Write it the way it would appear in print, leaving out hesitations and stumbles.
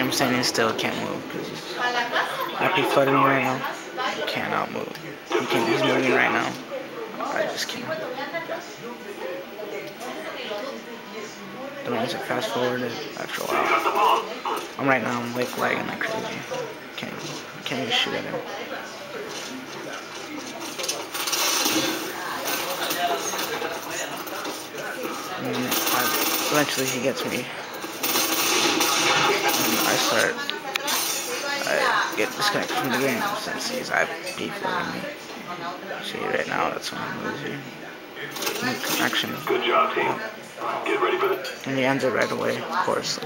I'm standing still, can't move because he's happy flooding me right now. Cannot move. He's moving right now. I just can't. The music fast forwarded after a while. Right now, I'm like lagging like crazy. Can't even shoot at him. And eventually he gets me. And I get disconnected from the game since he's IP flooding me. See, right now, that's when I'm losing. Connection. Good job, team. Get ready for this. And he ends it right away, of course.